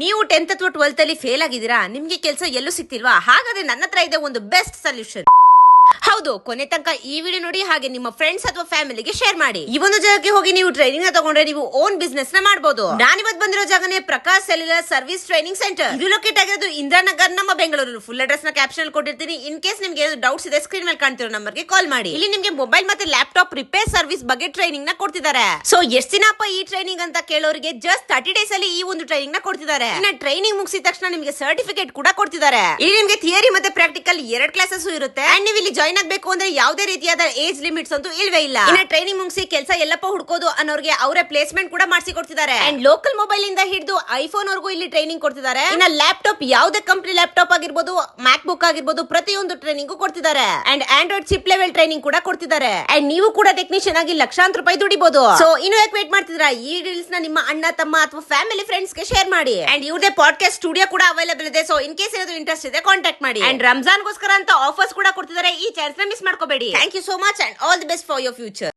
ನೀವು 10th ಅಥವಾ 12th ಅಲ್ಲಿ ಫೇಲ್ ಆಗಿದ್ದೀರಾ, ನಿಮ್ಗೆ ಕೆಲಸ ಎಲ್ಲೂ ಸಿಗ್ತಿಲ್ವಾ? ಹಾಗಾದ್ರೆ ನನ್ನ ಹತ್ರ ಇದೆ ಒಂದು ಬೆಸ್ಟ್ ಸೊಲ್ಯೂಷನ್. ಹೌದು, ಕೊನೆ ತನಕ ಈ ವಿಡಿಯೋ ನೋಡಿ, ಹಾಗೆ ನಿಮ್ಮ ಫ್ರೆಂಡ್ಸ್ ಅಥವಾ ಫ್ಯಾಮಿಲಿಗೆ ಶೇರ್ ಮಾಡಿ. ಈ ಒಂದು ಜಾಗಕ್ಕೆ ಹೋಗಿ ನೀವು ಟ್ರೈನಿಂಗ್ ತಗೊಂಡ್ರೆ ನೀವು ಓನ್ ಬಿಸ್ನೆಸ್ ನ ಮಾಡಬಹುದು. ನಾನಿವತ್ತು ಬಂದಿರೋ ಜಾಗನೇ Prakash cellular service training centre. ಇದು ಲೊಕೇಟ್ ಆಗಿರೋದು ಇಂದಿರಾನಗರ್, ನಮ್ಮ ಬೆಂಗಳೂರು. ಫುಲ್ ಅಡ್ರೆಸ್ ನ ಕ್ಯಾಪ್ಷನ್ ಅಲ್ಲಿ ಕೊಟ್ಟಿರ್ತೀನಿ. ಇನ್ ಕೇಸ್ ನಿಮ್ಗೆ ಏನಾದ್ರು ಡೌಟ್ಸ್ ಇದೆ, ಸ್ಕ್ರೀನ್ ಮೇಲೆ ಕಾಣ್ತಿರೋ ನಂಬರ್ಗೆ ಕಾಲ್ ಮಾಡಿ. ಇಲ್ಲಿ ನಿಮ್ಗೆ ಮೊಬೈಲ್ ಮತ್ತೆ ಲ್ಯಾಪ್ಟಾಪ್ ರಿಪೇರ್ ಸರ್ವಿಸ್ ಬಗ್ಗೆ ಟ್ರೈನಿಂಗ್ ನ ಕೊಡ್ತಿದ್ದಾರೆ. ಸೊ ಎಷ್ಟು ದಿನಪ್ಪ ಈ ಟ್ರೈನಿಂಗ್ ಅಂತ ಕೇಳೋರಿಗೆ ಜಸ್ಟ್ 30 ಡೇಸ್ ಅಲ್ಲಿ ಈ ಒಂದು ಟ್ರೈನಿಂಗ್ ನ ಕೊಡ್ತಿದ್ದಾರೆ. ಇನ್ನ ಟ್ರೈನಿಂಗ್ ಮುಗಿಸಿದ ತಕ್ಷಣ ನಿಮ್ಗೆ ಸರ್ಟಿಫಿಕೇಟ್ ಕೂಡ ಕೊಡ್ತಿದ್ದಾರೆ. ಇಲ್ಲಿ ನಿಮ್ಗೆ ಥಿಯರಿ ಮತ್ತೆ ಪ್ರಾಕ್ಟಿಕಲ್ 2 ಕ್ಲಾಸಸ್ ಇರುತ್ತೆ. ಅಂಡ್ ನೀವು ಇಲ್ಲಿ ಜಾಯ್ನ್ ಆಗಬೇಕು ಅಂದ್ರೆ ಯಾವುದೇ ರೀತಿಯಾದ ಏಜ್ ಲಿಮಿಟ್ಸ್ ಅಂತೂ ಇಲ್ವೇ ಇಲ್ಲ. ಇನ್ನ ಟ್ರೈನಿಂಗ್ ಮುಗಿಸಿ ಕೆಲಸ ಎಲ್ಲಪ್ಪ ಹುಡ್ಕೋದು ಅನ್ನೋರಿಗೆ ಅವರೇ ಪ್ಲೇಸ್ಮೆಂಟ್ ಕೂಡ ಮಾಡಿಸಿ ಕೊಡ್ತಿದ್ದಾರೆ. ಅಂಡ್ ಲೋಕಲ್ ಮೊಬೈಲ್ ಇಂದ ಹಿಡಿದು ಐಫೋನ್ ವರೆಗೂ ಇಲ್ಲಿ ಟ್ರೈನಿಂಗ್ ಕೊಡ್ತಿದ್ದಾರೆ. ಇನ್ನ ಲ್ಯಾಪ್ಟಾಪ್ ಯಾವುದೇ ಕಂಪನಿ ಲ್ಯಾಪ್ಟಾಪ್ ಆಗಿರ್ಬೋದು, ಮ್ಯಾಕ್ ಬುಕ್ ಆಗಿರ್ಬೋದು, ಪ್ರತಿಯೊಂದು ಟ್ರೈನಿಂಗ್ ಕೊಡ್ತಿದ್ದಾರೆ. And Android chip level training ಕೂಡ ಕೊಡ್ತಿದ್ದಾರೆ. ಅಂಡ್ ನೀವು ಕೂಡ ಟೆಕ್ನಿಷಿಯನ್ ಆಗಿ ಲಕ್ಷಾಂತರ ರೂಪಾಯಿ ದುಡಿಬಹುದು. ಸೊ ಇನ್ನು ಯಾಕೆ ವೇಟ್ ಮಾಡ್ತಿದ್ರಾ? ಈ ಡೀಲ್ಸ್ ನ ನಿಮ್ಮ ಅಣ್ಣ, ತಮ್ಮ ಅಥವಾ ಫ್ಯಾಮಿಲಿ ಫ್ರೆಂಡ್ಸ್ ಗೆ ಶೇರ್ ಮಾಡಿ. ಅಂಡ್ ಇವ್ರದೇ ಪಾಡ್ಕಾಸ್ಟ್ ಸ್ಟುಡಿಯೋ ಕೂಡ ಅವೈಲೇಬಲ್ ಇದೆ. ಸೊ ಇನ್ ಕೇಸ್ ಏನಾದ್ರು ಇಂಟ್ರೆಸ್ಟ್ ಇದೆ ಕಾಂಟ್ಯಾಕ್ಟ್ ಮಾಡಿ. ಅಂಡ್ ರಂಜಾನ್ ಗೋಸ್ಕರ ಅಂತ ಆಫರ್ಸ್ ಕೂಡ ಕೊಡ್ತಿದ್ದಾರೆ. ಈ ಚಾನ್ಸ್ ನ ಮಿಸ್ ಮಾಡ್ಕೋಬೇಡಿ. Thank you so much and all the best for your future.